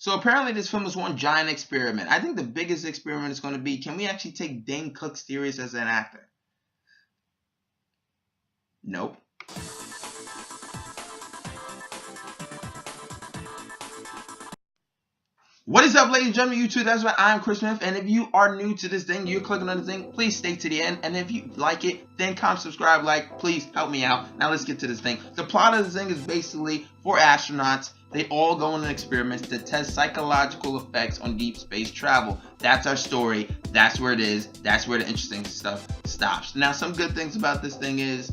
So apparently this film is one giant experiment. I think the biggest experiment is going to be, can we actually take Dane Cook serious as an actor? Nope. What is up, ladies and gentlemen, YouTube? That's right, I'm Chris Smith, and if you are new to this thing, you're clicking on the thing, please stay to the end, and if you like it, then comment, subscribe, like, please help me out. Now let's get to this thing. The plot of this thing is basically 4 astronauts. They all go on an experiment to test psychological effects on deep space travel. That's our story. That's where it is. That's where the interesting stuff stops. Now, some good things about this thing is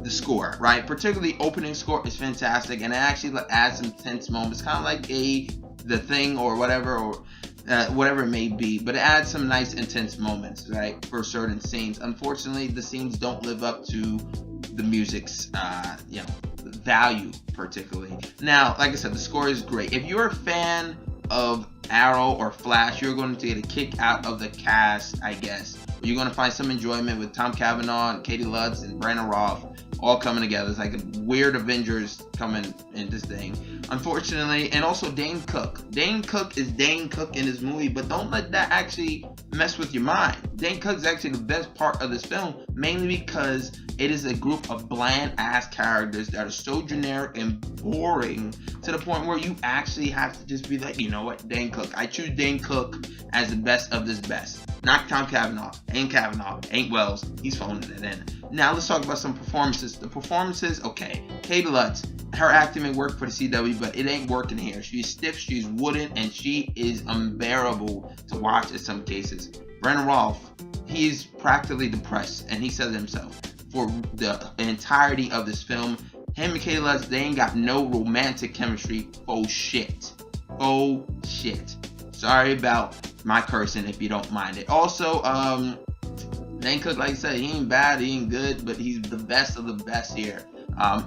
the score, right? Particularly opening score is fantastic, and it actually adds some tense moments, kind of like The Thing or whatever, or whatever it may be, but it adds some nice intense moments, right, for certain scenes. Unfortunately, the scenes don't live up to the music's value particularly. Now, like I said, the score is great. If you're a fan of Arrow or Flash, you're going to get a kick out of the cast, I guess. You're going to find some enjoyment with Tom Cavanaugh and Katie Lutz and Brandon Routh all coming together. It's like a weird Avengers coming in this thing, unfortunately. And also Dane Cook. Dane Cook is Dane Cook in this movie, but don't let that actually mess with your mind. Dane Cook is actually the best part of this film, mainly because it is a group of bland ass characters that are so generic and boring to the point where you actually have to just be like, you know what, Dane Cook. I choose Dane Cook as the best of this best. Not Tom Cavanaugh. Ain't Wells. He's phoning it in. Now let's talk about some performances. The performances, okay. Katie Lutz, her acting may work for the CW, but it ain't working here. She's stiff, she's wooden, and she is unbearable to watch in some cases. Brandon Routh, he's practically depressed, and he says it himself. For the entirety of this film, him and Katie Lutz, they ain't got no romantic chemistry. Faux shit. Faux shit. Sorry about my cursing if you don't mind it. Also, Dane Cook, like I said, he ain't bad, he ain't good, but he's the best of the best here.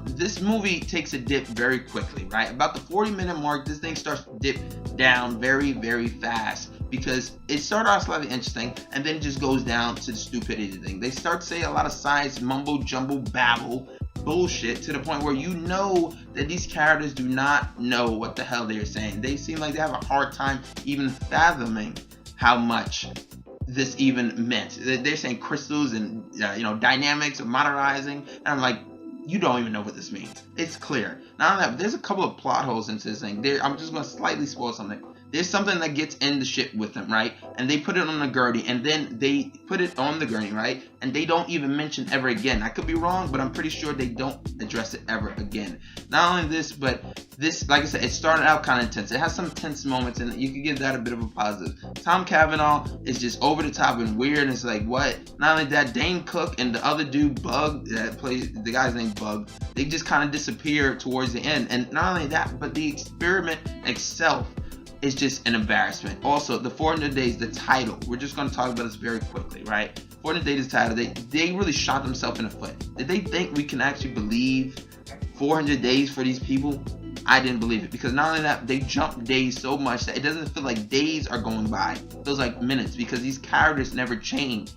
This movie takes a dip very quickly, right? About the 40-minute mark, this thing starts to dip down very, very fast because it started off slightly interesting and then just goes down to the stupidity thing. They start to say a lot of science, mumbo jumbo babble, bullshit, to the point where you know that these characters do not know what the hell they're saying. They seem like they have a hard time even fathoming how much this even meant. They're saying crystals and dynamics of modernizing, and I'm like, you don't even know what this means. It's clear. Not only that, but there's a couple of plot holes into this thing. I'm just going to slightly spoil something. There's something that gets in the ship with them, right? And they put it on the gurney, and then they put it on the gurney, right? And they don't even mention ever again. I could be wrong, but I'm pretty sure they don't address it ever again. Not only this, but this, like I said, it started out kind of intense. It has some tense moments, and you could give that a bit of a positive. Tom Cavanaugh is just over the top and weird, and it's like, what? Not only that, Dane Cook and the other dude, Bug, that plays, the guy's name Bug, they just kind of disappear towards the end. And not only that, but the experiment itself is just an embarrassment. Also, the 400 Days, the title, we're just going to talk about this very quickly, right? 400 Days, the title, they really shot themselves in the foot. Did they think we can actually believe 400 days for these people? I didn't believe it, because not only that, they jump days so much that it doesn't feel like days are going by. It feels like minutes, because these characters never change.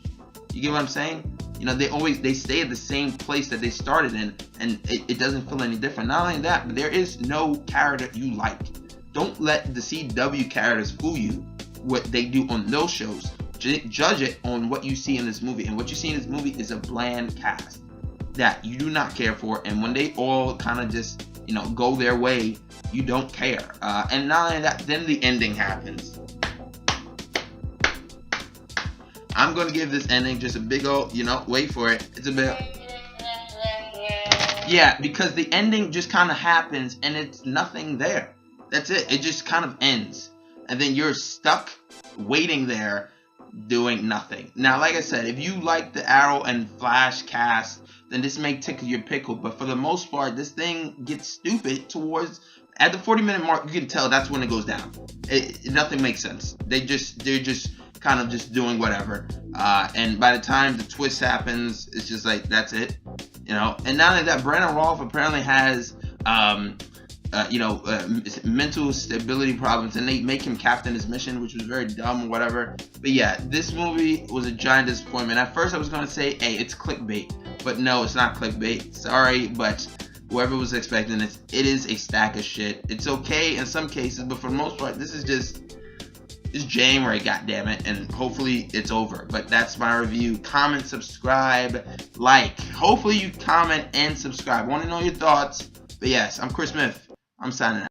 You get what I'm saying? They stay at the same place that they started in, and it doesn't feel any different. Not only that, but there is no character you like. Don't let the CW characters fool you, what they do on those shows. Judge it on what you see in this movie. And what you see in this movie is a bland cast that you do not care for. And when they all kind of just, go their way, you don't care. And not only that, then the ending happens. I'm going to give this ending just a big old, wait for it. It's a bit... Yeah, because the ending just kind of happens and it's nothing there. That's it. It just kind of ends. And then you're stuck waiting there doing nothing. Now, like I said, if you like the Arrow and Flash cast, then this may tickle your pickle. But for the most part, this thing gets stupid towards... At the 40-minute mark, you can tell that's when it goes down. Nothing makes sense. They're just kind of just doing whatever. And by the time the twist happens, it's just like, that's it. And not only that, Brandon Routh apparently has... mental stability problems, and they make him captain his mission, which was very dumb or whatever. But yeah, this movie was a giant disappointment. At first I was going to say, hey, it's clickbait, but no, it's not clickbait. Sorry, but whoever was expecting this, it is a stack of shit. It's okay in some cases, but for the most part, this is just, it's January, goddammit, and hopefully it's over. But that's my review. Comment, subscribe, like. Hopefully you comment and subscribe. I want to know your thoughts. But yes, I'm Chris Smith. I'm signing out.